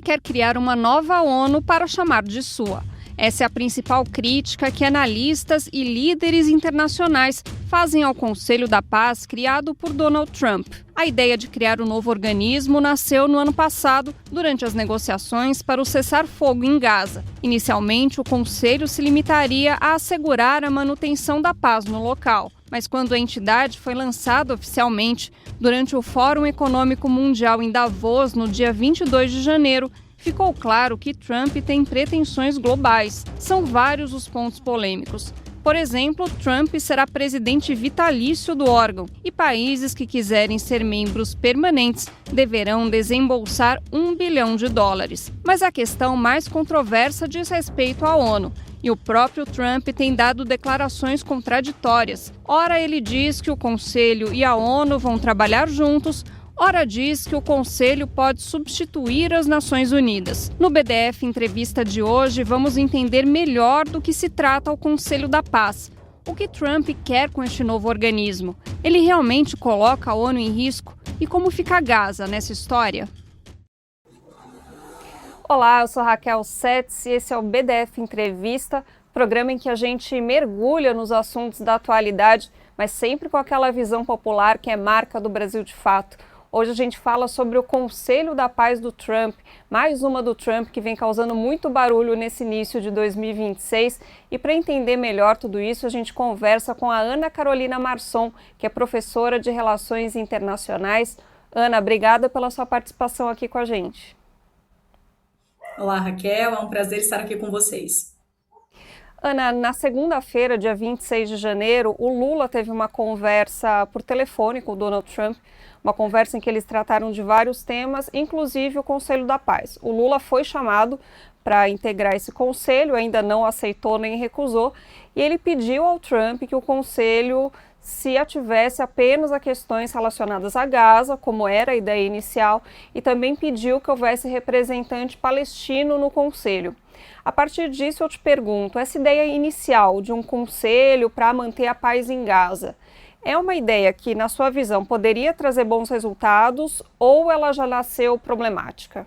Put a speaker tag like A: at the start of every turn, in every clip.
A: quer criar uma nova ONU para chamar de sua. Essa é a principal crítica que analistas e líderes internacionais fazem ao Conselho da Paz criado por Donald Trump. A ideia de criar o novo organismo nasceu no ano passado, durante as negociações para o cessar-fogo em Gaza. Inicialmente, o Conselho se limitaria a assegurar a manutenção da paz no local. Mas quando a entidade foi lançada oficialmente, durante o Fórum Econômico Mundial em Davos, no dia 22 de janeiro, ficou claro que Trump tem pretensões globais. São vários os pontos polêmicos. Por exemplo, Trump será presidente vitalício do órgão e países que quiserem ser membros permanentes deverão desembolsar US$ 1 bilhão. Mas a questão mais controversa diz respeito à ONU. E o próprio Trump tem dado declarações contraditórias. Ora ele diz que o Conselho e a ONU vão trabalhar juntos, ora diz que o Conselho pode substituir as Nações Unidas. No BDF Entrevista de hoje, vamos entender melhor do que se trata o Conselho da Paz. O que Trump quer com este novo organismo? Ele realmente coloca a ONU em risco? E como fica Gaza nessa história? Olá, eu sou Raquel Setz e esse é o BDF Entrevista, programa em que a gente mergulha nos assuntos da atualidade, mas sempre com aquela visão popular que é marca do Brasil de fato. Hoje a gente fala sobre o Conselho da Paz do Trump, mais uma do Trump que vem causando muito barulho nesse início de 2026. E para entender melhor tudo isso, a gente conversa com a Ana Carolina Marçom, que é professora de Relações Internacionais. Ana, obrigada pela sua participação aqui com a gente.
B: Olá, Raquel, é um prazer estar aqui com vocês.
A: Ana, na segunda-feira, dia 26 de janeiro, o Lula teve uma conversa por telefone com o Donald Trump, uma conversa em que eles trataram de vários temas, inclusive o Conselho da Paz. O Lula foi chamado para integrar esse conselho, ainda não aceitou nem recusou, e ele pediu ao Trump que o conselho se ativesse apenas a questões relacionadas a Gaza, como era a ideia inicial, e também pediu que houvesse representante palestino no conselho. A partir disso, eu te pergunto, essa ideia inicial de um conselho para manter a paz em Gaza, é uma ideia que, na sua visão, poderia trazer bons resultados ou ela já nasceu problemática?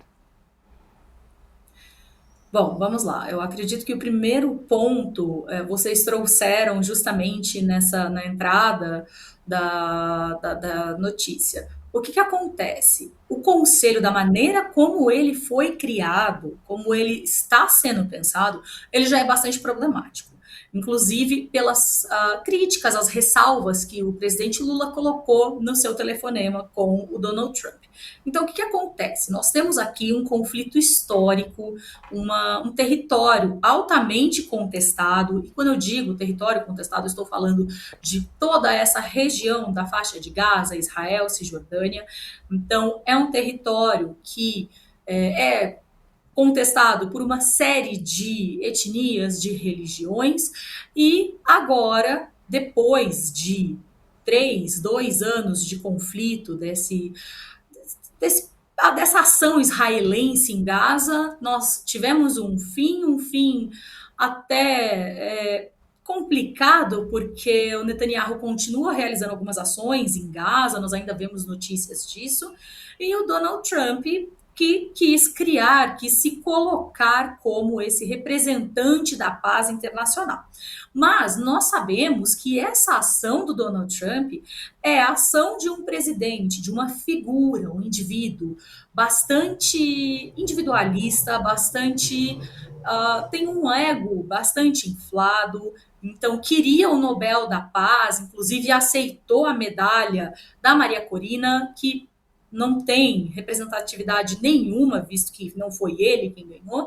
B: Bom, vamos lá. Eu acredito que o primeiro ponto vocês trouxeram justamente na entrada da notícia. O que acontece? O conselho, da maneira como ele foi criado, como ele está sendo pensado, ele já é bastante problemático. Inclusive pelas críticas, as ressalvas que o presidente Lula colocou no seu telefonema com o Donald Trump. Então, o que acontece? Nós temos aqui um conflito histórico, um território altamente contestado, e quando eu digo território contestado, eu estou falando de toda essa região da faixa de Gaza, Israel, Cisjordânia. Então, é um território que é contestado por uma série de etnias, de religiões, e agora, depois de 2 anos de conflito dessa ação israelense em Gaza, nós tivemos um fim até complicado, porque o Netanyahu continua realizando algumas ações em Gaza, nós ainda vemos notícias disso, e o Donald Trump que quis se colocar como esse representante da paz internacional. Mas nós sabemos que essa ação do Donald Trump é a ação de um presidente, de uma figura, um indivíduo bastante individualista, tem um ego bastante inflado. Então, queria o Nobel da Paz, inclusive aceitou a medalha da Maria Corina, que não tem representatividade nenhuma, visto que não foi ele quem ganhou.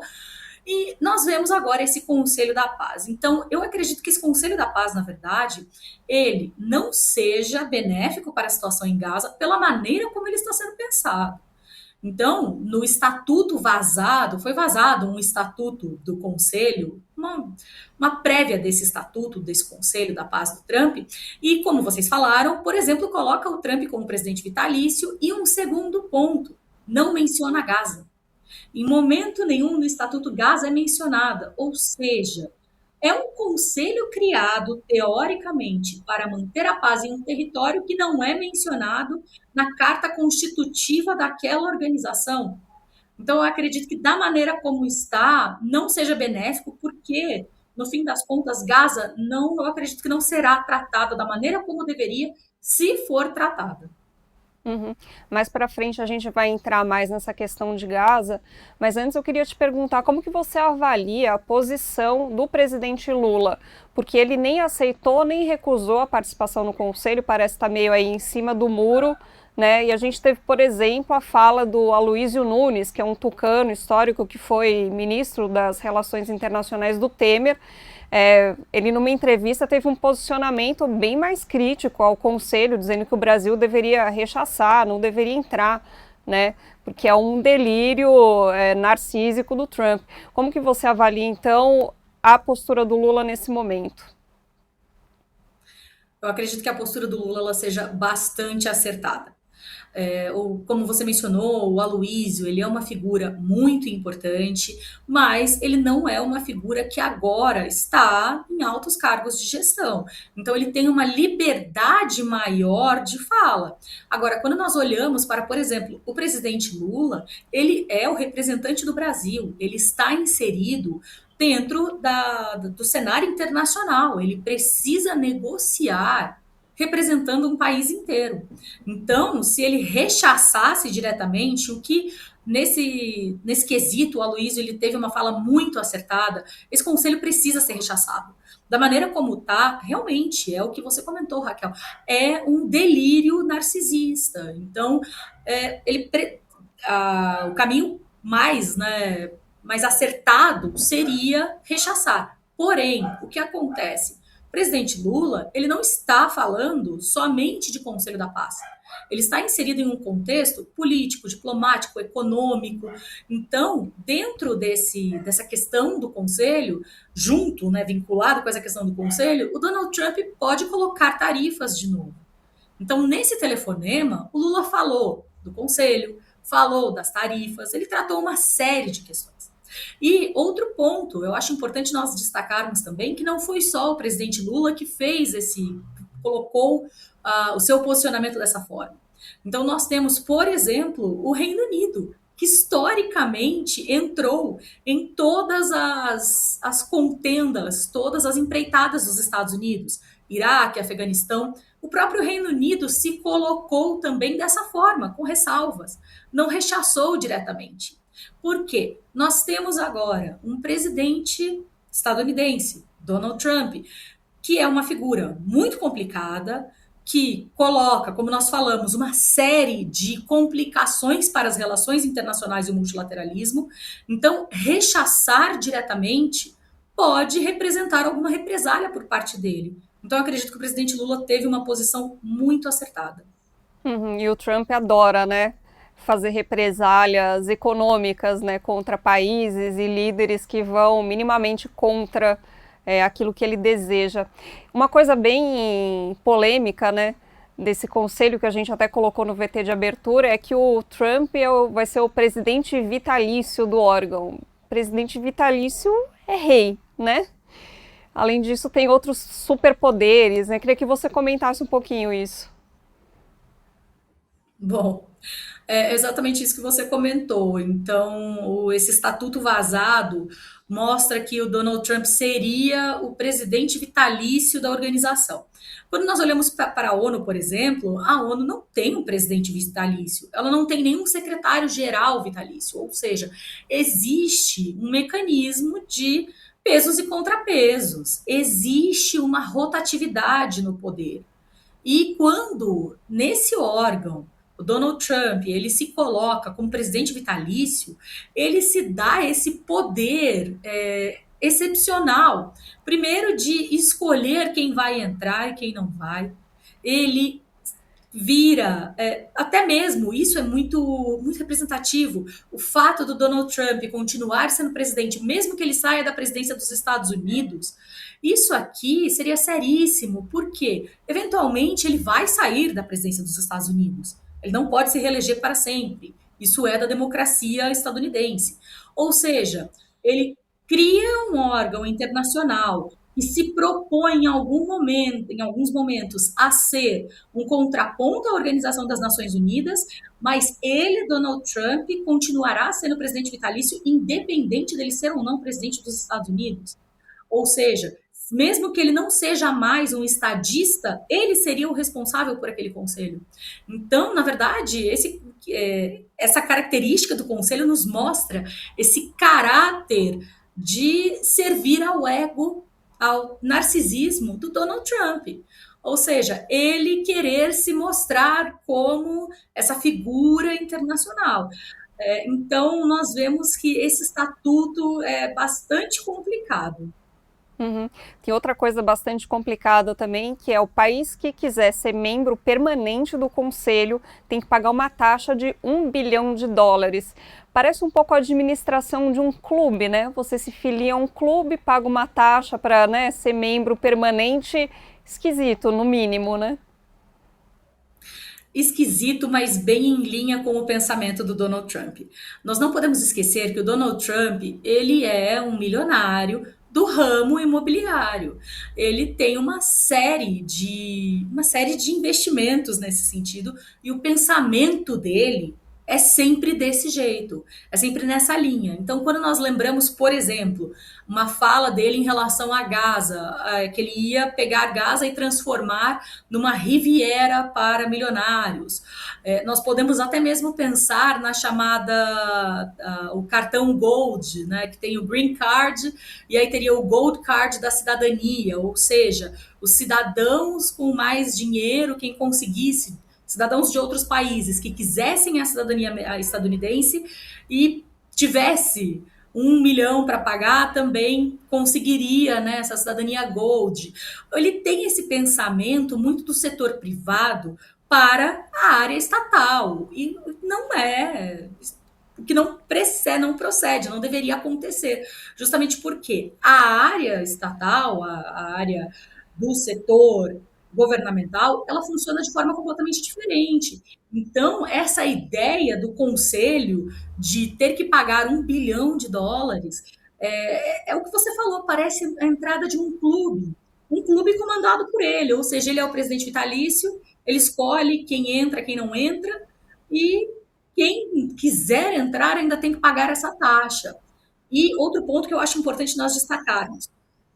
B: E nós vemos agora esse Conselho da Paz. Então, eu acredito que esse Conselho da Paz, na verdade, ele não seja benéfico para a situação em Gaza pela maneira como ele está sendo pensado. Então, no estatuto foi vazado um estatuto do Conselho, uma prévia desse estatuto, desse Conselho da Paz do Trump, e como vocês falaram, por exemplo, coloca o Trump como presidente vitalício, e um segundo ponto, não menciona Gaza. Em momento nenhum no estatuto Gaza é mencionada, ou seja, é um conselho criado, teoricamente, para manter a paz em um território que não é mencionado na carta constitutiva daquela organização. Então, eu acredito que da maneira como está, não seja benéfico, porque, no fim das contas, Gaza não, eu acredito que não será tratada da maneira como deveria, se for tratada.
A: Uhum. Mais para frente a gente vai entrar mais nessa questão de Gaza, mas antes eu queria te perguntar como que você avalia a posição do presidente Lula, porque ele nem aceitou nem recusou a participação no Conselho, parece estar meio aí em cima do muro, né? E a gente teve, por exemplo, a fala do Aloysio Nunes, que é um tucano histórico que foi ministro das Relações Internacionais do Temer. Ele, numa entrevista, teve um posicionamento bem mais crítico ao Conselho, dizendo que o Brasil deveria rechaçar, não deveria entrar, né? Porque é um delírio narcísico do Trump. Como que você avalia, então, a postura do Lula nesse momento?
B: Eu acredito que a postura do Lula ela seja bastante acertada. Como você mencionou, o Aloysio, ele é uma figura muito importante, mas ele não é uma figura que agora está em altos cargos de gestão. Então, ele tem uma liberdade maior de fala. Agora, quando nós olhamos para, por exemplo, o presidente Lula, ele é o representante do Brasil, ele está inserido dentro do cenário internacional, ele precisa negociar representando um país inteiro. Então, se ele rechaçasse diretamente, o que nesse quesito o Aloysio ele teve uma fala muito acertada, esse conselho precisa ser rechaçado. Da maneira como está, realmente, é o que você comentou, Raquel, é um delírio narcisista. Então, o caminho mais acertado seria rechaçar. Porém, o que acontece? O presidente Lula, ele não está falando somente de Conselho da Paz. Ele está inserido em um contexto político, diplomático, econômico. Então, dentro dessa questão do Conselho, junto, né, vinculado com essa questão do Conselho, o Donald Trump pode colocar tarifas de novo. Então, nesse telefonema, o Lula falou do Conselho, falou das tarifas, ele tratou uma série de questões. E outro ponto, eu acho importante nós destacarmos também que não foi só o presidente Lula que colocou o seu posicionamento dessa forma. Então nós temos, por exemplo, o Reino Unido, que historicamente entrou em todas as contendas, todas as empreitadas dos Estados Unidos, Iraque, Afeganistão. O próprio Reino Unido se colocou também dessa forma, com ressalvas, não rechaçou diretamente. Por quê? Nós temos agora um presidente estadunidense, Donald Trump, que é uma figura muito complicada, que coloca, como nós falamos, uma série de complicações para as relações internacionais e o multilateralismo. Então, rechaçar diretamente pode representar alguma represália por parte dele. Então, eu acredito que o presidente Lula teve uma posição muito acertada.
A: Uhum, e o Trump adora, né? Fazer represálias econômicas, né, contra países e líderes que vão minimamente contra aquilo que ele deseja. Uma coisa bem polêmica, né, desse conselho que a gente até colocou no VT de abertura é que o Trump vai ser o presidente vitalício do órgão. Presidente vitalício é rei, né? Além disso, tem outros superpoderes, né? Queria que você comentasse um pouquinho isso.
B: Bom, é exatamente isso que você comentou. Então, esse estatuto vazado mostra que o Donald Trump seria o presidente vitalício da organização. Quando nós olhamos para a ONU, por exemplo, a ONU não tem um presidente vitalício, ela não tem nenhum secretário-geral vitalício, ou seja, existe um mecanismo de pesos e contrapesos, existe uma rotatividade no poder. E quando nesse órgão o Donald Trump ele se coloca como presidente vitalício, ele se dá esse poder excepcional. Primeiro de escolher quem vai entrar e quem não vai. Ele vira, até mesmo, isso é muito representativo, o fato do Donald Trump continuar sendo presidente, mesmo que ele saia da presidência dos Estados Unidos, isso aqui seria seríssimo, porque eventualmente ele vai sair da presidência dos Estados Unidos, ele não pode se reeleger para sempre, isso é da democracia estadunidense, ou seja, ele cria um órgão internacional que se propõe em alguns momentos, a ser um contraponto à Organização das Nações Unidas, mas ele, Donald Trump, continuará sendo presidente vitalício, independente dele ser ou não presidente dos Estados Unidos. Ou seja, mesmo que ele não seja mais um estadista, ele seria o responsável por aquele conselho. Então, na verdade, essa característica do conselho nos mostra esse caráter de servir ao ego, ao narcisismo do Donald Trump. Ou seja, ele querer se mostrar como essa figura internacional. Então, nós vemos que esse estatuto é bastante complicado.
A: Uhum. Tem outra coisa bastante complicada também, que é o país que quiser ser membro permanente do Conselho tem que pagar uma taxa de US$ 1 bilhão. Parece um pouco a administração de um clube, né? Você se filia a um clube, paga uma taxa para, né, ser membro permanente. Esquisito, no mínimo, né?
B: Esquisito, mas bem em linha com o pensamento do Donald Trump. Nós não podemos esquecer que o Donald Trump, ele é um milionário do ramo imobiliário. Ele tem uma série de investimentos nesse sentido e o pensamento dele é sempre desse jeito, é sempre nessa linha. Então, quando nós lembramos, por exemplo, uma fala dele em relação a Gaza, que ele ia pegar Gaza e transformar numa Riviera para milionários. Nós podemos até mesmo pensar na chamada, o cartão Gold, né, que tem o Green Card, e aí teria o Gold Card da cidadania, ou seja, os cidadãos com mais dinheiro, quem conseguisse, cidadãos de outros países que quisessem a cidadania estadunidense e tivesse 1 milhão para pagar, também conseguiria, né, essa cidadania Gold. Ele tem esse pensamento muito do setor privado para a área estatal. E não é. O que não procede, não deveria acontecer. Justamente porque a área estatal, a área do setor governamental, ela funciona de forma completamente diferente. Então, essa ideia do conselho de ter que pagar US$ 1 bilhão é o que você falou, parece a entrada de um clube comandado por ele, ou seja, ele é o presidente vitalício, ele escolhe quem entra, quem não entra, e quem quiser entrar ainda tem que pagar essa taxa. E outro ponto que eu acho importante nós destacarmos: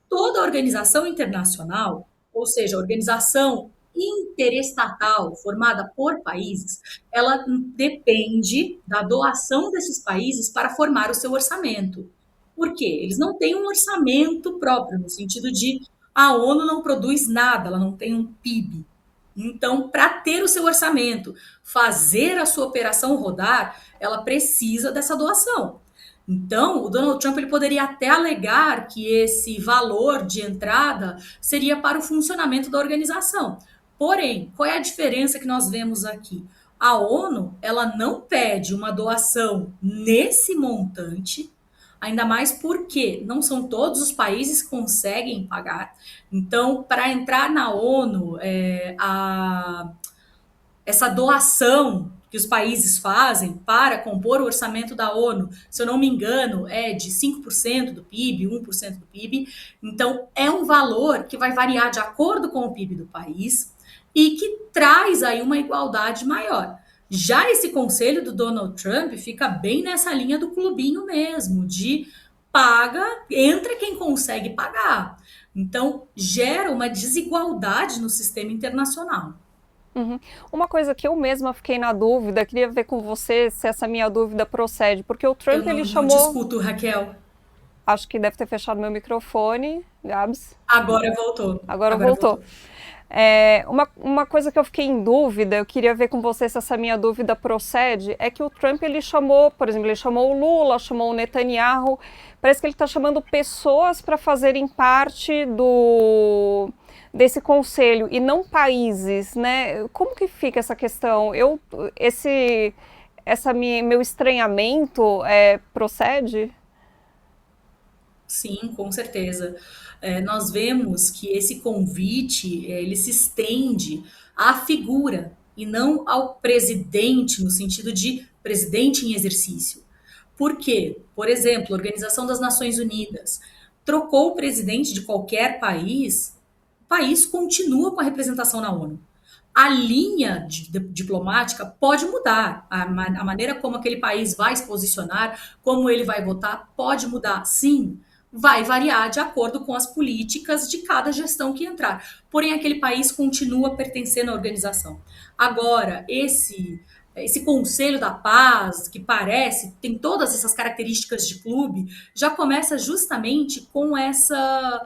B: toda organização internacional, ou seja, organização interestatal formada por países, ela depende da doação desses países para formar o seu orçamento. Por quê? Eles não têm um orçamento próprio, no sentido de a ONU não produz nada, ela não tem um PIB. Então, para ter o seu orçamento, fazer a sua operação rodar, ela precisa dessa doação. Então, o Donald Trump ele poderia até alegar que esse valor de entrada seria para o funcionamento da organização. Porém, qual é a diferença que nós vemos aqui? A ONU, ela não pede uma doação nesse montante, ainda mais porque não são todos os países que conseguem pagar. Então, para entrar na ONU, essa doação que os países fazem para compor o orçamento da ONU, se eu não me engano, é de 5% do PIB, 1% do PIB. Então, é um valor que vai variar de acordo com o PIB do país e que traz aí uma igualdade maior. Já esse conselho do Donald Trump fica bem nessa linha do clubinho mesmo, de paga, entra quem consegue pagar. Então, gera uma desigualdade no sistema internacional.
A: Uhum. Uma coisa que eu mesma fiquei na dúvida, queria ver com você se essa minha dúvida procede, porque o
B: Eu
A: Trump ele
B: não
A: chamou,
B: discuto, Raquel.
A: acho que deve ter fechado meu microfone, Gabs,
B: Agora voltou.
A: agora
B: Agora
A: voltou.
B: voltou.
A: Uma coisa que eu fiquei em dúvida, eu queria ver com você se essa minha dúvida procede, é que o Trump ele chamou, por exemplo, ele chamou o Lula, chamou o Netanyahu, parece que ele está chamando pessoas para fazerem parte desse conselho e não países, né? Como que fica essa questão? Meu estranhamento procede?
B: Sim, com certeza. Nós vemos que esse convite, ele se estende à figura e não ao presidente, no sentido de presidente em exercício. Por quê? Por exemplo, a Organização das Nações Unidas. trocou o presidente de qualquer país, o país continua com a representação na ONU. A linha diplomática pode mudar, a maneira como aquele país vai se posicionar, como ele vai votar, pode mudar, sim, vai variar de acordo com as políticas de cada gestão que entrar. Porém, aquele país continua pertencendo à organização. Agora, esse Conselho da Paz, que parece, tem todas essas características de clube, já começa justamente com essa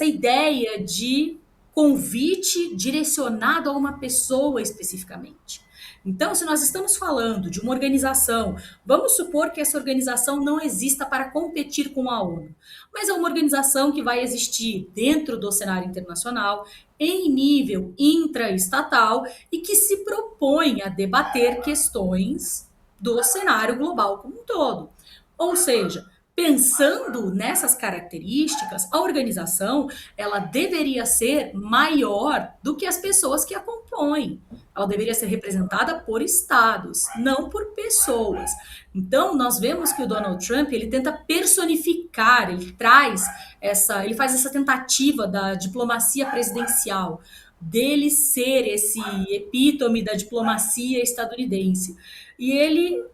B: ideia de convite direcionado a uma pessoa especificamente. Então, se nós estamos falando de uma organização, vamos supor que essa organização não exista para competir com a ONU, mas é uma organização que vai existir dentro do cenário internacional, em nível intraestatal e que se propõe a debater questões do cenário global como um todo. Ou seja, pensando nessas características, a organização ela deveria ser maior do que as pessoas que a compõem. Ela deveria ser representada por estados, não por pessoas. Então, nós vemos que o Donald Trump ele tenta personificar, ele faz essa tentativa da diplomacia presidencial, dele ser esse epítome da diplomacia estadunidense. E ele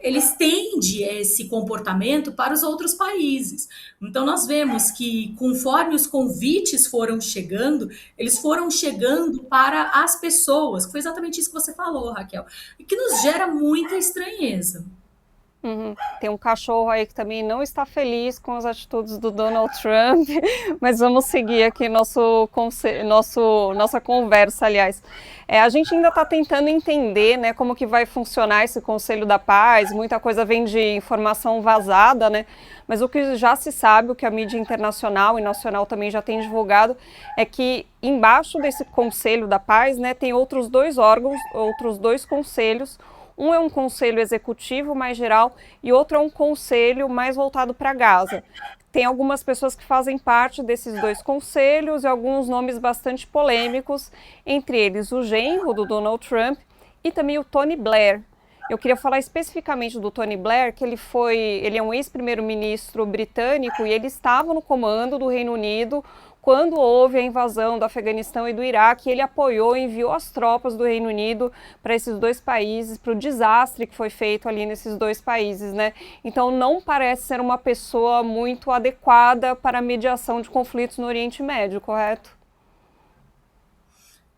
B: estende esse comportamento para os outros países. Então, nós vemos que, conforme os convites foram chegando, eles foram chegando para as pessoas. Foi exatamente isso que você falou, Raquel, e que nos gera muita estranheza.
A: Uhum. Tem um cachorro aí que também não está feliz com as atitudes do Donald Trump, mas vamos seguir aqui nossa conversa, aliás. A gente ainda está tentando entender, né, como que vai funcionar esse Conselho da Paz, muita coisa vem de informação vazada, né, mas o que já se sabe, o que a mídia internacional e nacional também já tem divulgado, é que embaixo desse Conselho da Paz, né, tem outros dois órgãos, outros dois conselhos. Um é um conselho executivo mais geral e outro é um conselho mais voltado para Gaza. Tem algumas pessoas que fazem parte desses dois conselhos e alguns nomes bastante polêmicos, entre eles o genro do Donald Trump e também o Tony Blair. Eu queria falar especificamente do Tony Blair, que ele é um ex-primeiro-ministro britânico e ele estava no comando do Reino Unido quando houve a invasão do Afeganistão e do Iraque. Ele apoiou e enviou as tropas do Reino Unido para esses dois países, para o desastre que foi feito ali nesses dois países, né? Então não parece ser uma pessoa muito adequada para a mediação de conflitos no Oriente Médio, correto?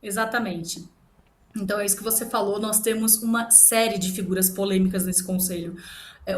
B: Exatamente. Então é isso que você falou, nós temos uma série de figuras polêmicas nesse conselho.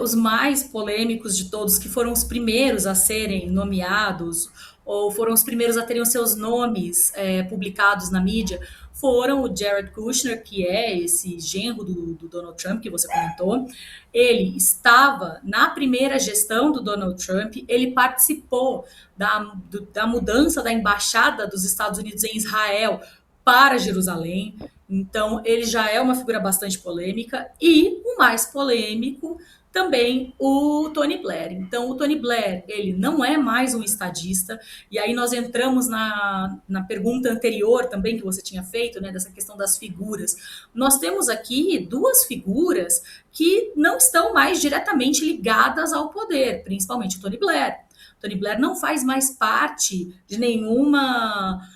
B: Os mais polêmicos de todos, que foram os primeiros a serem nomeados, ou foram os primeiros a terem os seus nomes publicados na mídia, foram o Jared Kushner, que é esse genro do Donald Trump, que você comentou. Ele estava na primeira gestão do Donald Trump, ele participou da mudança da embaixada dos Estados Unidos em Israel para Jerusalém. Então, ele já é uma figura bastante polêmica. E o mais polêmico também, o Tony Blair. Então, o Tony Blair, ele não é mais um estadista. E aí nós entramos na pergunta anterior também que você tinha feito, né, dessa questão das figuras. Nós temos aqui duas figuras que não estão mais diretamente ligadas ao poder, principalmente o Tony Blair. O Tony Blair não faz mais parte de nenhuma...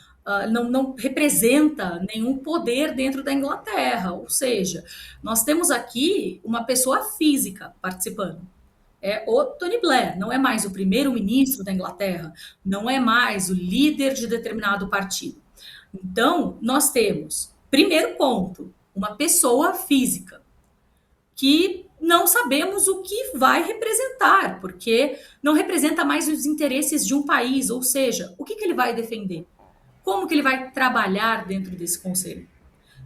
B: não representa nenhum poder dentro da Inglaterra. Ou seja, nós temos aqui uma pessoa física participando. É o Tony Blair, não é mais o primeiro-ministro da Inglaterra, não é mais o líder de determinado partido. Então, nós temos, primeiro ponto, uma pessoa física que não sabemos o que vai representar, porque não representa mais os interesses de um país, ou seja, o que ele vai defender? Como que ele vai trabalhar dentro desse conselho?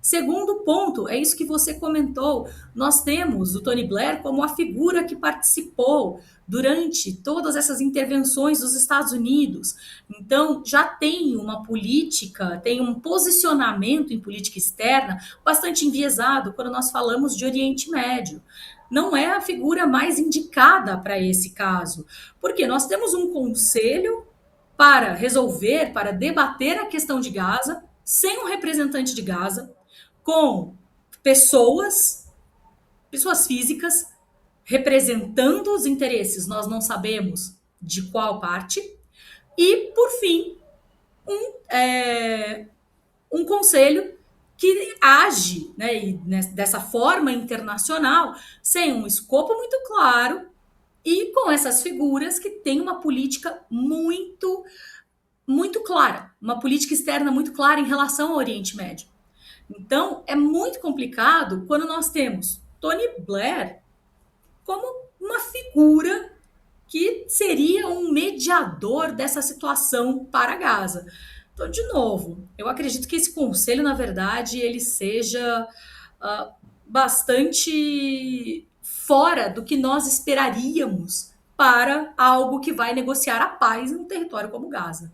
B: Segundo ponto, é isso que você comentou, nós temos o Tony Blair como a figura que participou durante todas essas intervenções dos Estados Unidos. Então, já tem uma política, tem um posicionamento em política externa bastante enviesado quando nós falamos de Oriente Médio. Não é a figura mais indicada para esse caso, porque nós temos um conselho para resolver, para debater a questão de Gaza, sem um representante de Gaza, com pessoas físicas, representando os interesses, nós não sabemos de qual parte, e, por fim, um conselho que age, né, e dessa forma internacional, sem um escopo muito claro e com essas figuras que têm uma política muito clara, uma política externa muito clara em relação ao Oriente Médio. Então, é muito complicado quando nós temos Tony Blair como uma figura que seria um mediador dessa situação para Gaza. Então, de novo, eu acredito que esse conselho, na verdade, ele seja bastante fora do que nós esperaríamos para algo que vai negociar a paz em um território como Gaza.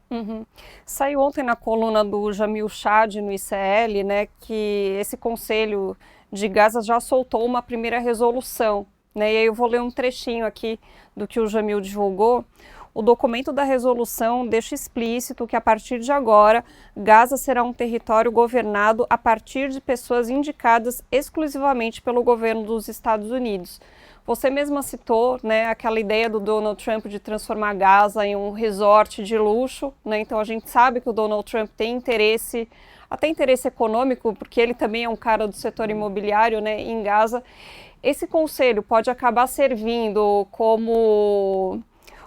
A: Uhum. Saiu ontem na coluna do Jamil Chad no ICL, né, que esse Conselho de Gaza já soltou uma primeira resolução, né, e aí eu vou ler um trechinho aqui do que o Jamil divulgou. O documento da resolução deixa explícito que a partir de agora, Gaza será um território governado a partir de pessoas indicadas exclusivamente pelo governo dos Estados Unidos. Você mesma citou, né, aquela ideia do Donald Trump de transformar Gaza em um resort de luxo, né? Então a gente sabe que o Donald Trump tem interesse, até interesse econômico, porque ele também é um cara do setor imobiliário, né, em Gaza. Esse conselho pode acabar servindo como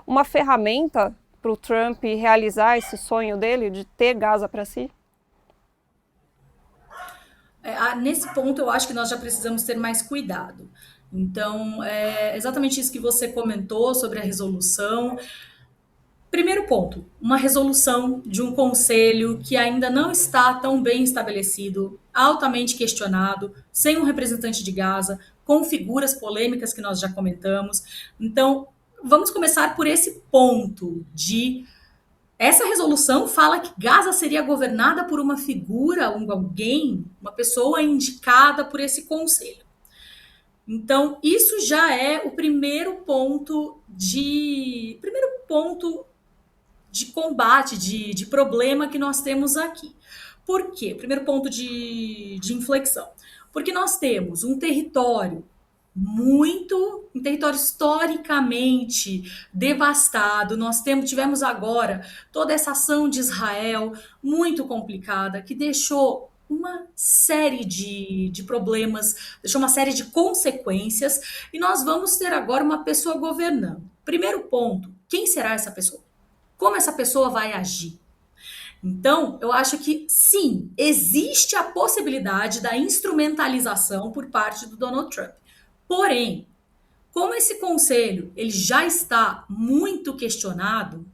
A: uma ferramenta para o Trump realizar esse sonho dele de ter Gaza para si?
B: Nesse ponto, eu acho que nós já precisamos ter mais cuidado. Então, é exatamente isso que você comentou sobre a resolução. Primeiro ponto, uma resolução de um conselho que ainda não está tão bem estabelecido, altamente questionado, sem um representante de Gaza, com figuras polêmicas que nós já comentamos. Então, vamos começar por esse ponto de essa resolução fala que Gaza seria governada por uma figura, alguém, uma pessoa indicada por esse conselho. Então, isso já é o primeiro ponto de combate, de problema que nós temos aqui. Por quê? Primeiro ponto de inflexão. Porque nós temos um território um território historicamente devastado. Nós tivemos agora toda essa ação de Israel muito complicada, que deixou uma série de problemas, deixou uma série de consequências, e nós vamos ter agora uma pessoa governando. Primeiro ponto, quem será essa pessoa? Como essa pessoa vai agir? Então, eu acho que sim, existe a possibilidade da instrumentalização por parte do Donald Trump. Porém, como esse conselho ele já está muito questionado,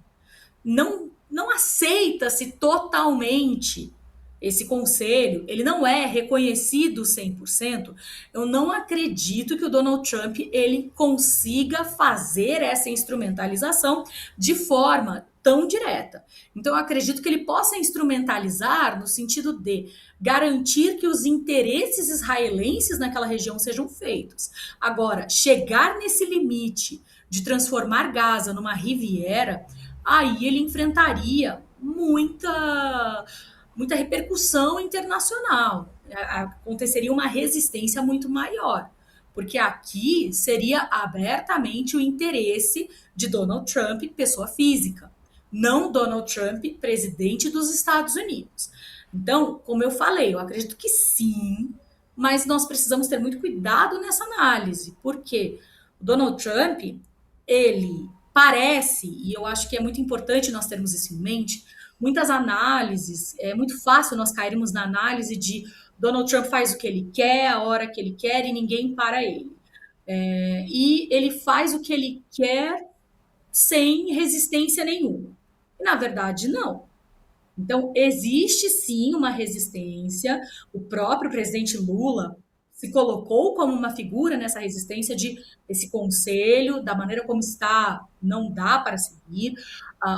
B: não aceita-se totalmente esse conselho, ele não é reconhecido 100%, eu não acredito que o Donald Trump ele consiga fazer essa instrumentalização de forma tão direta. Então, eu acredito que ele possa instrumentalizar no sentido de garantir que os interesses israelenses naquela região sejam feitos. Agora, chegar nesse limite de transformar Gaza numa Riviera, aí ele enfrentaria muita repercussão internacional. Aconteceria uma resistência muito maior, porque aqui seria abertamente o interesse de Donald Trump, pessoa física, não Donald Trump, presidente dos Estados Unidos. Então, como eu falei, eu acredito que sim, mas nós precisamos ter muito cuidado nessa análise, porque o Donald Trump, ele parece, e eu acho que é muito importante nós termos isso em mente, muitas análises, é muito fácil nós cairmos na análise de Donald Trump faz o que ele quer, a hora que ele quer e ninguém para ele. E ele faz o que ele quer sem resistência nenhuma. E, na verdade, não. Então, existe sim uma resistência. O próprio presidente Lula se colocou como uma figura nessa resistência de esse conselho, da maneira como está, não dá para seguir.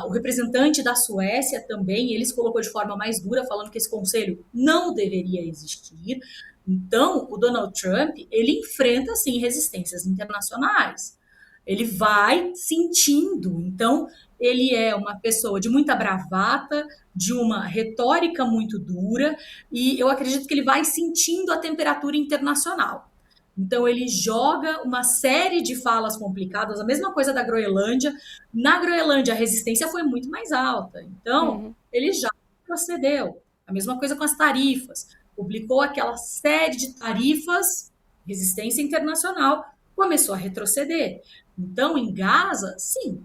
B: O representante da Suécia também, ele se colocou de forma mais dura, falando que esse conselho não deveria existir. Então, o Donald Trump, ele enfrenta, sim, resistências internacionais. Ele vai sentindo. Então, ele é uma pessoa de muita bravata, de uma retórica muito dura, e eu acredito que ele vai sentindo a temperatura internacional. Então, ele joga uma série de falas complicadas, a mesma coisa da Groenlândia. Na Groenlândia, a resistência foi muito mais alta. Então,
A: Uhum.
B: ele já procedeu. A mesma coisa com as tarifas. Publicou aquela série de tarifas, resistência internacional, começou a retroceder. Então, em Gaza, sim,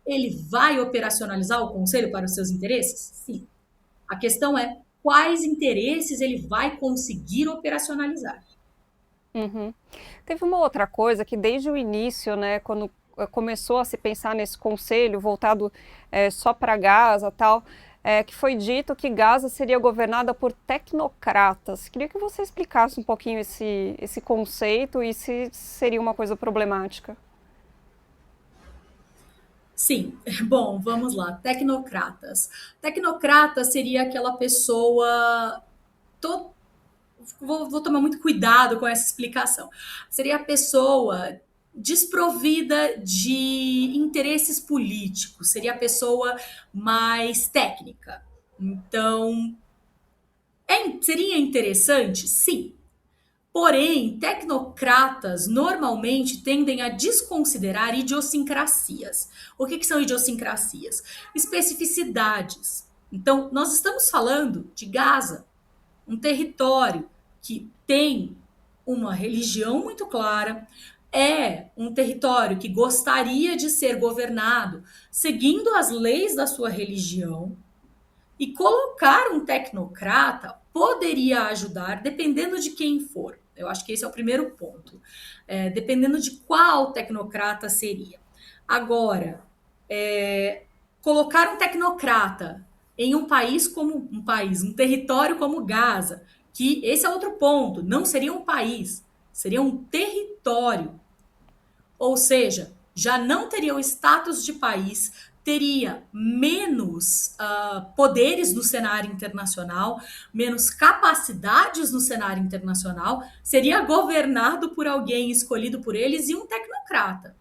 B: ele vai operacionalizar o Conselho para os seus interesses? Sim. A questão é quais interesses ele vai conseguir operacionalizar.
A: Uhum. Teve uma outra coisa que desde o início, né, quando começou a se pensar nesse conselho voltado só para Gaza, tal, que foi dito que Gaza seria governada por tecnocratas. Queria que você explicasse um pouquinho esse conceito e se seria uma coisa problemática.
B: Sim, bom, vamos lá. Tecnocratas. Tecnocrata seria aquela pessoa. Tô, vou tomar muito cuidado com essa explicação. Seria a pessoa desprovida de interesses políticos, seria a pessoa mais técnica. Então, seria interessante? Sim. Porém, tecnocratas normalmente tendem a desconsiderar idiosincrasias. O que são idiosincrasias? Especificidades. Então, nós estamos falando de Gaza, um território que tem uma religião muito clara, é um território que gostaria de ser governado seguindo as leis da sua religião, e colocar um tecnocrata poderia ajudar, dependendo de quem for. Eu acho que esse é o primeiro ponto. Dependendo de qual tecnocrata seria. Agora, colocar um tecnocrata em um país como um território como Gaza, que esse é outro ponto, não seria um país, seria um território. Ou seja, já não teria o status de país, teria menos poderes no cenário internacional, menos capacidades no cenário internacional, seria governado por alguém escolhido por eles e um tecnocrata.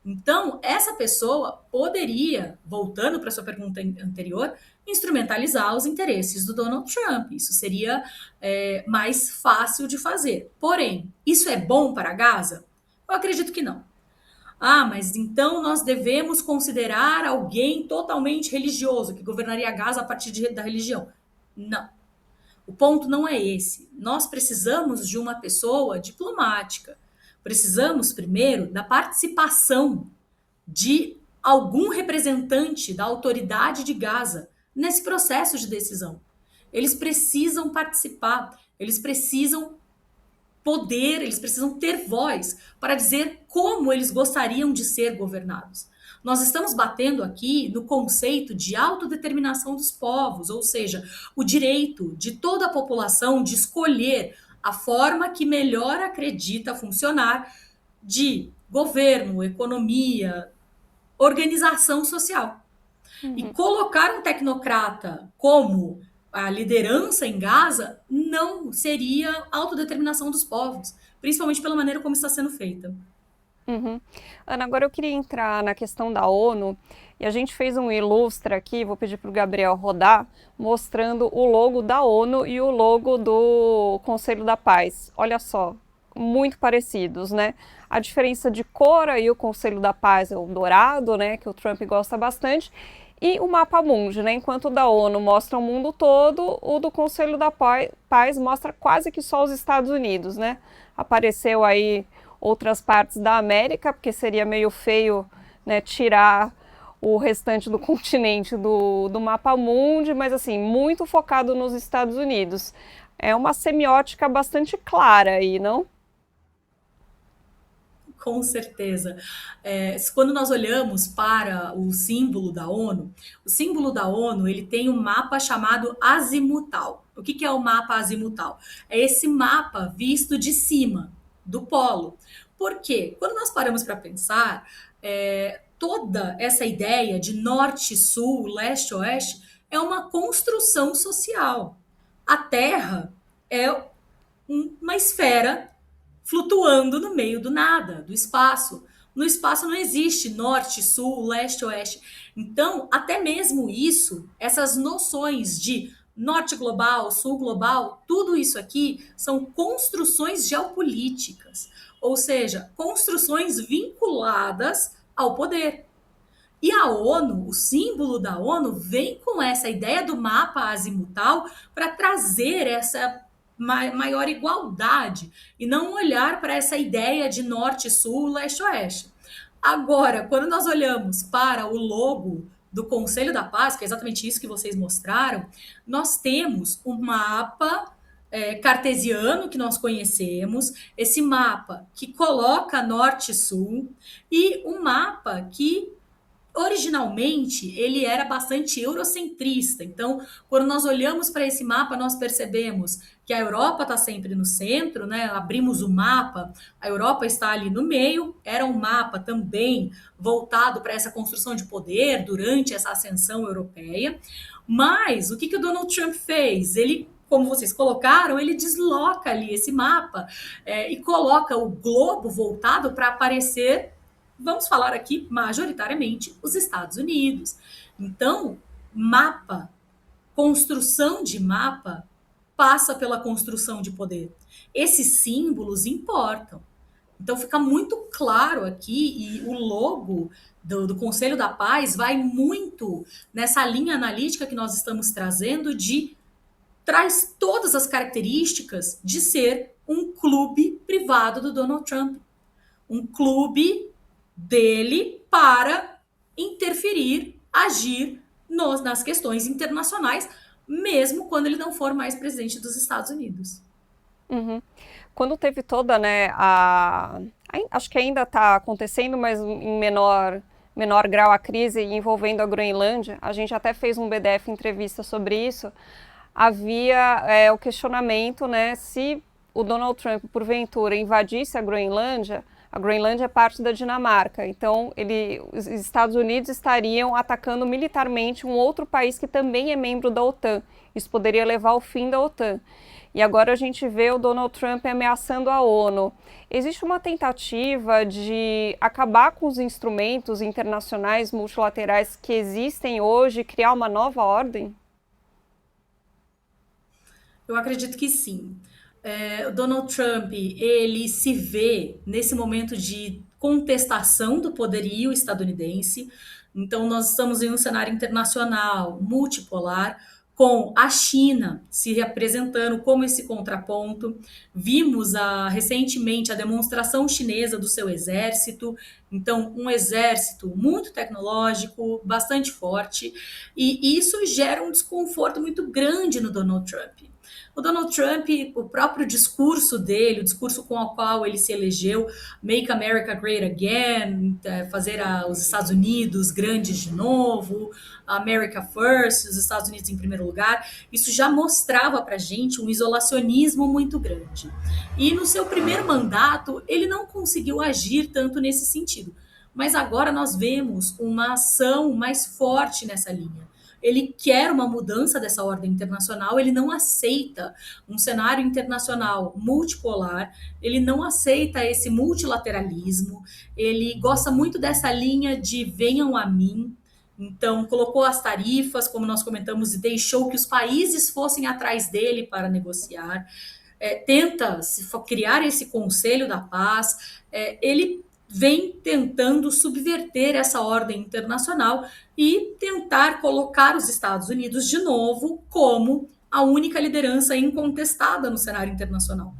B: Então, essa pessoa poderia, voltando para a sua pergunta anterior, instrumentalizar os interesses do Donald Trump. Isso seria mais fácil de fazer. Porém, isso é bom para Gaza? Eu acredito que não. Ah, mas então nós devemos considerar alguém totalmente religioso, que governaria Gaza a partir da religião. Não. O ponto não é esse. Nós precisamos de uma pessoa diplomática. Precisamos, primeiro, da participação de algum representante da autoridade de Gaza nesse processo de decisão. Eles precisam participar, eles precisam poder, eles precisam ter voz para dizer como eles gostariam de ser governados. Nós estamos batendo aqui no conceito de autodeterminação dos povos, ou seja, o direito de toda a população de escolher a forma que melhor acredita funcionar de governo, economia, organização social. E
A: Uhum.
B: colocar um tecnocrata como a liderança em Gaza não seria autodeterminação dos povos, principalmente pela maneira como está sendo feita.
A: Uhum. Ana, agora eu queria entrar na questão da ONU e a gente fez um ilustra aqui, vou pedir para o Gabriel rodar, mostrando o logo da ONU e o logo do Conselho da Paz. Olha só, muito parecidos, né? A diferença de cor aí, o Conselho da Paz é o dourado, né, que o Trump gosta bastante, e o mapa mundi, né? Enquanto o da ONU mostra o mundo todo, o do Conselho da Paz mostra quase que só os Estados Unidos, né? Apareceu aí outras partes da América, porque seria meio feio, né, tirar o restante do continente do mapa mundi, mas assim, muito focado nos Estados Unidos. É uma semiótica bastante clara aí, não?
B: Com certeza. Quando nós olhamos para o símbolo da ONU ele tem um mapa chamado azimutal. O que é o mapa azimutal? É esse mapa visto de cima, do polo. Por quê? Quando nós paramos para pensar, toda essa ideia de norte-sul, leste-oeste, é uma construção social. A Terra é uma esfera flutuando no meio do nada, do espaço. No espaço não existe norte, sul, leste, oeste. Então, até mesmo isso, essas noções de norte global, sul global, tudo isso aqui são construções geopolíticas. ou seja, construções vinculadas ao poder. E a ONU, o símbolo da ONU, vem com essa ideia do mapa azimutal para trazer essa maior igualdade e não olhar para essa ideia de norte-sul, leste-oeste. Agora, quando nós olhamos para o logo do Conselho da Paz, que é exatamente isso que vocês mostraram, nós temos um mapa cartesiano que nós conhecemos, esse mapa que coloca norte e sul, e um mapa que originalmente ele era bastante eurocentrista. Então, quando nós olhamos para esse mapa, nós percebemos que a Europa está sempre no centro, né? Abrimos o mapa, a Europa está ali no meio. Era um mapa também voltado para essa construção de poder durante essa ascensão europeia. Mas o que o Donald Trump fez? Ele, como vocês colocaram, ele desloca ali esse mapa e coloca o globo voltado para aparecer, vamos falar aqui majoritariamente, os Estados Unidos. Então, mapa, construção de mapa, passa pela construção de poder. Esses símbolos importam. Então, fica muito claro aqui, e o logo do Conselho da Paz vai muito nessa linha analítica que nós estamos trazendo traz todas as características de ser um clube privado do Donald Trump. Um clube dele para interferir, agir nas questões internacionais, mesmo quando ele não for mais presidente dos Estados Unidos.
A: Uhum. Quando teve toda, né, acho que ainda está acontecendo, mas em menor grau a crise envolvendo a Groenlândia, a gente até fez um BDF entrevista sobre isso, havia o questionamento, né, se o Donald Trump, porventura, invadisse a Groenlândia é parte da Dinamarca, então os Estados Unidos estariam atacando militarmente um outro país que também é membro da OTAN. Isso poderia levar ao fim da OTAN. E agora a gente vê o Donald Trump ameaçando a ONU. Existe uma tentativa de acabar com os instrumentos internacionais multilaterais que existem hoje e criar uma nova ordem?
B: Eu acredito que sim. O Donald Trump, ele se vê nesse momento de contestação do poderio estadunidense. Então, nós estamos em um cenário internacional multipolar, com a China se apresentando como esse contraponto. Vimos recentemente a demonstração chinesa do seu exército, então um exército muito tecnológico, bastante forte, e isso gera um desconforto muito grande no Donald Trump. O Donald Trump, o próprio discurso dele, o discurso com o qual ele se elegeu, Make America Great Again, fazer os Estados Unidos grandes de novo, America First, os Estados Unidos em primeiro lugar, isso já mostrava para a gente um isolacionismo muito grande. E no seu primeiro mandato, ele não conseguiu agir tanto nesse sentido. Mas agora nós vemos uma ação mais forte nessa linha. Ele quer uma mudança dessa ordem internacional, ele não aceita um cenário internacional multipolar, ele não aceita esse multilateralismo, ele gosta muito dessa linha de venham a mim. Então, colocou as tarifas, como nós comentamos, e deixou que os países fossem atrás dele para negociar. Tenta criar esse Conselho da Paz. Ele vem tentando subverter essa ordem internacional e tentar colocar os Estados Unidos de novo como a única liderança incontestada no cenário internacional.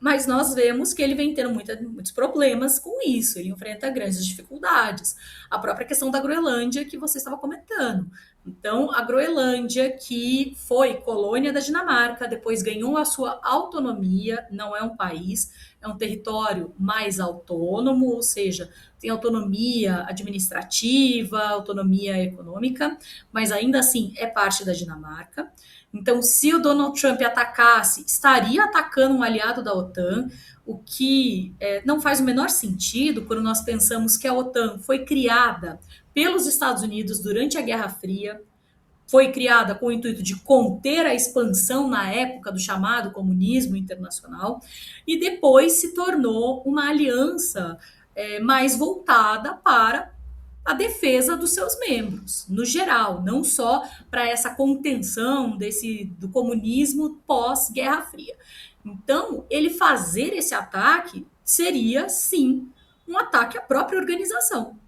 B: Mas nós vemos que ele vem tendo muitos problemas com isso, ele enfrenta grandes dificuldades. A própria questão da Groenlândia que você estava comentando. Então, a Groenlândia, que foi colônia da Dinamarca, depois ganhou a sua autonomia, não é um país, é um território mais autônomo, ou seja, tem autonomia administrativa, autonomia econômica, mas ainda assim é parte da Dinamarca. Então, se o Donald Trump atacasse, estaria atacando um aliado da OTAN, o que não faz o menor sentido quando nós pensamos que a OTAN foi criada pelos Estados Unidos durante a Guerra Fria, foi criada com o intuito de conter a expansão na época do chamado comunismo internacional, e depois se tornou uma aliança mais voltada para a defesa dos seus membros, no geral, não só para essa contenção do comunismo pós-Guerra Fria. Então, ele fazer esse ataque seria, sim, um ataque à própria organização.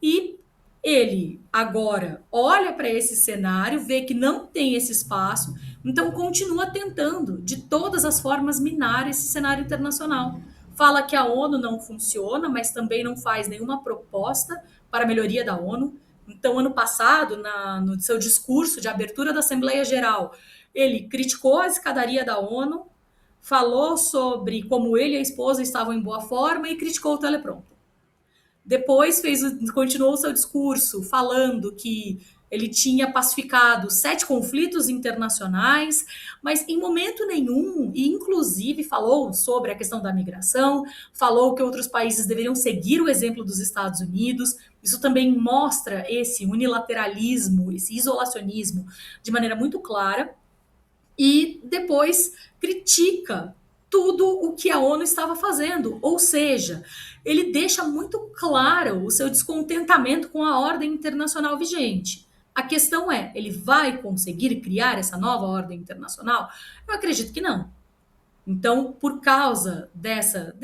B: E ele agora olha para esse cenário, vê que não tem esse espaço, então continua tentando, de todas as formas, minar esse cenário internacional. Fala que a ONU não funciona, mas também não faz nenhuma proposta para a melhoria da ONU. Então, ano passado, no seu discurso de abertura da Assembleia Geral, ele criticou a escadaria da ONU, falou sobre como ele e a esposa estavam em boa forma e criticou o teleprompter. Depois continuou seu discurso falando que ele tinha pacificado 7 conflitos internacionais, mas em momento nenhum, e inclusive falou sobre a questão da migração, falou que outros países deveriam seguir o exemplo dos Estados Unidos. Isso também mostra esse unilateralismo, esse isolacionismo de maneira muito clara. E depois critica tudo o que a ONU estava fazendo, ou seja, ele deixa muito claro o seu descontentamento com a ordem internacional vigente. A questão é, ele vai conseguir criar essa nova ordem internacional? Eu acredito que não. Então, por causa dessa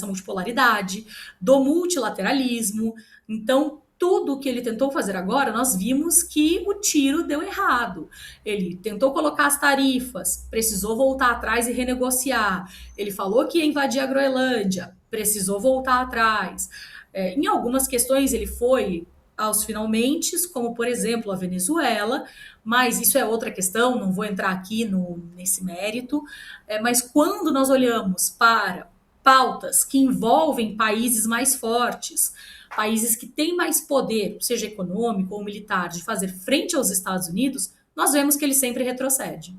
B: multipolaridade, do multilateralismo, então tudo que ele tentou fazer agora, nós vimos que o tiro deu errado. Ele tentou colocar as tarifas, precisou voltar atrás e renegociar. Ele falou que ia invadir a Groenlândia, precisou voltar atrás. Em algumas questões ele foi aos finalmente, como por exemplo a Venezuela, mas isso é outra questão, não vou entrar aqui nesse mérito. Mas quando nós olhamos para pautas que envolvem países mais fortes, países que têm mais poder, seja econômico ou militar, de fazer frente aos Estados Unidos, nós vemos que ele sempre retrocede.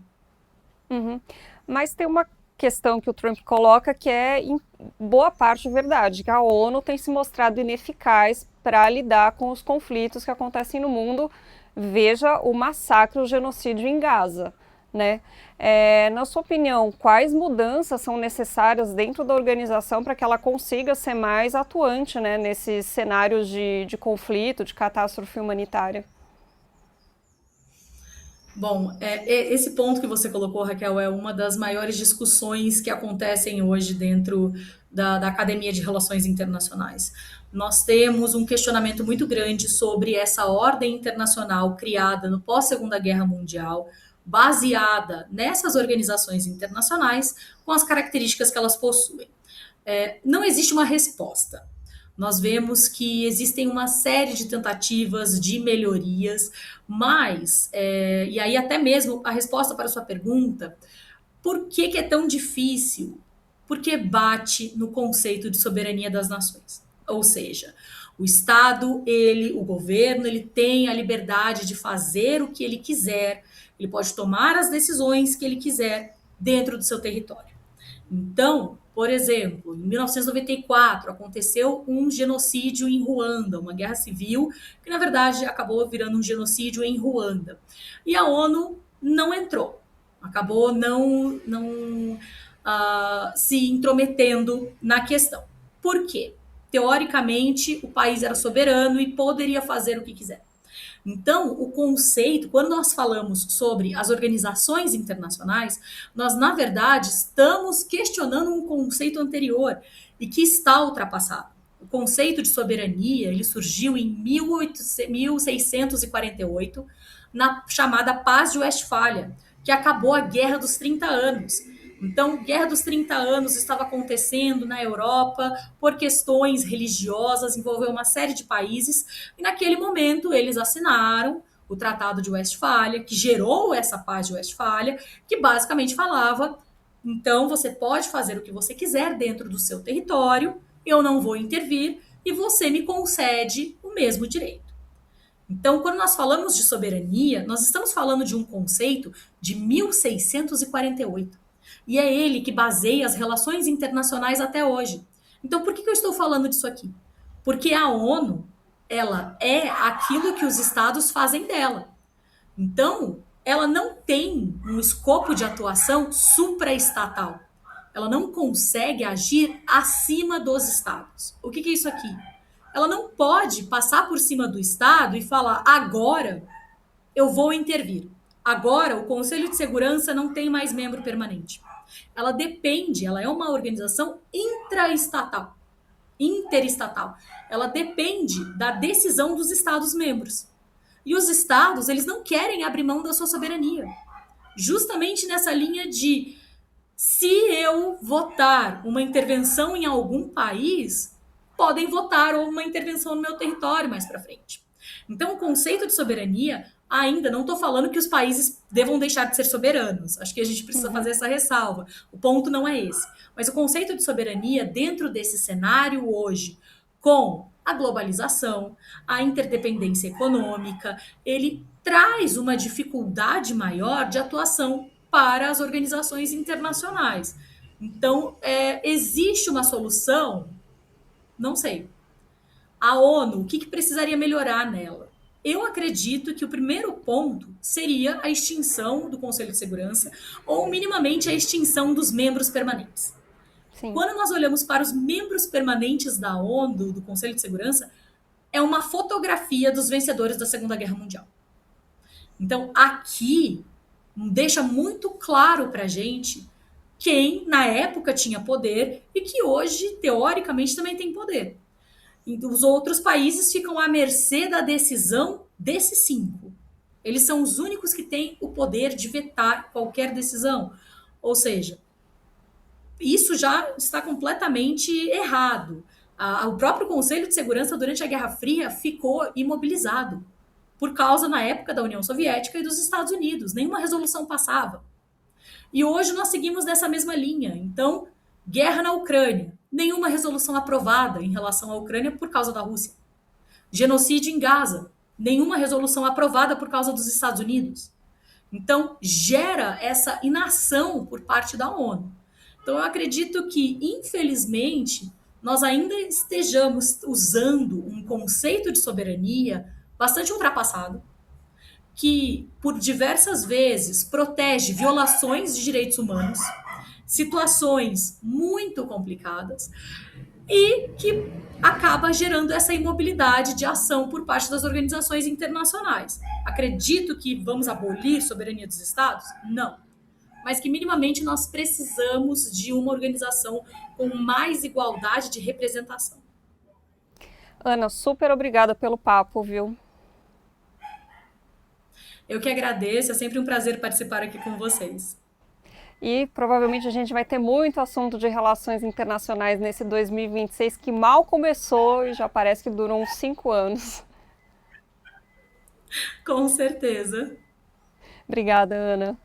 A: Uhum. Mas tem uma questão que o Trump coloca que é em boa parte verdade, que a ONU tem se mostrado ineficaz para lidar com os conflitos que acontecem no mundo. Veja o massacre, o genocídio em Gaza, né? Na sua opinião, quais mudanças são necessárias dentro da organização para que ela consiga ser mais atuante, né, nesses cenários de conflito, de catástrofe humanitária?
B: Bom, esse ponto que você colocou, Raquel, é uma das maiores discussões que acontecem hoje dentro da Academia de Relações Internacionais. Nós temos um questionamento muito grande sobre essa ordem internacional criada no pós-Segunda Guerra Mundial, baseada nessas organizações internacionais, com as características que elas possuem. Não existe uma resposta. Nós vemos que existem uma série de tentativas de melhorias, mas, e aí até mesmo a resposta para a sua pergunta, por que é tão difícil? Porque bate no conceito de soberania das nações. Ou seja, o Estado, o governo, ele tem a liberdade de fazer o que ele quiser, ele pode tomar as decisões que ele quiser dentro do seu território. Então, por exemplo, em 1994 aconteceu um genocídio em Ruanda, uma guerra civil que na verdade acabou virando um genocídio em Ruanda. E a ONU não entrou, acabou não se intrometendo na questão. Por quê? Teoricamente, o país era soberano e poderia fazer o que quiser. Então, o conceito, quando nós falamos sobre as organizações internacionais, nós, na verdade, estamos questionando um conceito anterior e que está ultrapassado. O conceito de soberania, ele surgiu em 1648, na chamada Paz de Westfália, que acabou a Guerra dos 30 Anos. Então, Guerra dos 30 Anos estava acontecendo na Europa por questões religiosas, envolveu uma série de países, e naquele momento eles assinaram o Tratado de Westfália, que gerou essa Paz de Westfália, que basicamente falava, então você pode fazer o que você quiser dentro do seu território, eu não vou intervir, e você me concede o mesmo direito. Então, quando nós falamos de soberania, nós estamos falando de um conceito de 1648. E é ele que baseia as relações internacionais até hoje. Então, por que eu estou falando disso aqui? Porque a ONU, ela é aquilo que os estados fazem dela. Então, ela não tem um escopo de atuação supraestatal. Ela não consegue agir acima dos estados. O que é isso aqui? Ela não pode passar por cima do estado e falar, agora eu vou intervir. Agora o Conselho de Segurança não tem mais membro permanente. ela é uma organização interestatal. Ela depende da decisão dos Estados-membros. E os Estados, eles não querem abrir mão da sua soberania. Justamente nessa linha de, se eu votar uma intervenção em algum país, podem votar uma intervenção no meu território mais para frente. Então, o conceito de soberania, ainda não estou falando que os países devam deixar de ser soberanos. Acho que a gente precisa fazer essa ressalva. O ponto não é esse. Mas o conceito de soberania, dentro desse cenário hoje, com a globalização, a interdependência econômica, ele traz uma dificuldade maior de atuação para as organizações internacionais. Então, existe uma solução? Não sei. A ONU, o que precisaria melhorar nela? Eu acredito que o primeiro ponto seria a extinção do Conselho de Segurança, ou minimamente a extinção dos membros permanentes. Sim. Quando nós olhamos para os membros permanentes da ONU, do Conselho de Segurança, é uma fotografia dos vencedores da Segunda Guerra Mundial. Então, aqui, deixa muito claro para a gente quem, na época, tinha poder e que hoje, teoricamente, também tem poder. Os outros países ficam à mercê da decisão desses 5. Eles são os únicos que têm o poder de vetar qualquer decisão. Ou seja, isso já está completamente errado. O próprio Conselho de Segurança, durante a Guerra Fria, ficou imobilizado por causa, na época, da União Soviética e dos Estados Unidos. Nenhuma resolução passava. E hoje nós seguimos nessa mesma linha. Então, guerra na Ucrânia. Nenhuma resolução aprovada em relação à Ucrânia por causa da Rússia. Genocídio em Gaza. Nenhuma resolução aprovada por causa dos Estados Unidos. Então, gera essa inação por parte da ONU. Então, eu acredito que, infelizmente, nós ainda estejamos usando um conceito de soberania bastante ultrapassado, que, por diversas vezes, protege violações de direitos humanos, situações muito complicadas, e que acaba gerando essa imobilidade de ação por parte das organizações internacionais. Acredito que vamos abolir a soberania dos Estados? Não. Mas que minimamente nós precisamos de uma organização com mais igualdade de representação.
A: Ana, super obrigada pelo papo, viu?
B: Eu que agradeço, é sempre um prazer participar aqui com vocês.
A: E provavelmente a gente vai ter muito assunto de relações internacionais nesse 2026 que mal começou e já parece que durou uns 5 anos.
B: Com certeza.
A: Obrigada, Ana.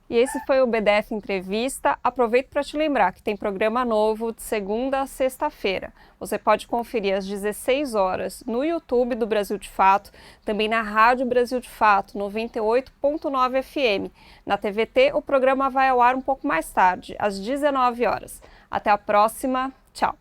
A: E esse foi o BDF Entrevista. Aproveito para te lembrar que tem programa novo de segunda a sexta-feira. Você pode conferir às 16 horas no YouTube do Brasil de Fato, também na Rádio Brasil de Fato, 98.9 FM. Na TVT, o programa vai ao ar um pouco mais tarde, às 19 horas. Até a próxima. Tchau.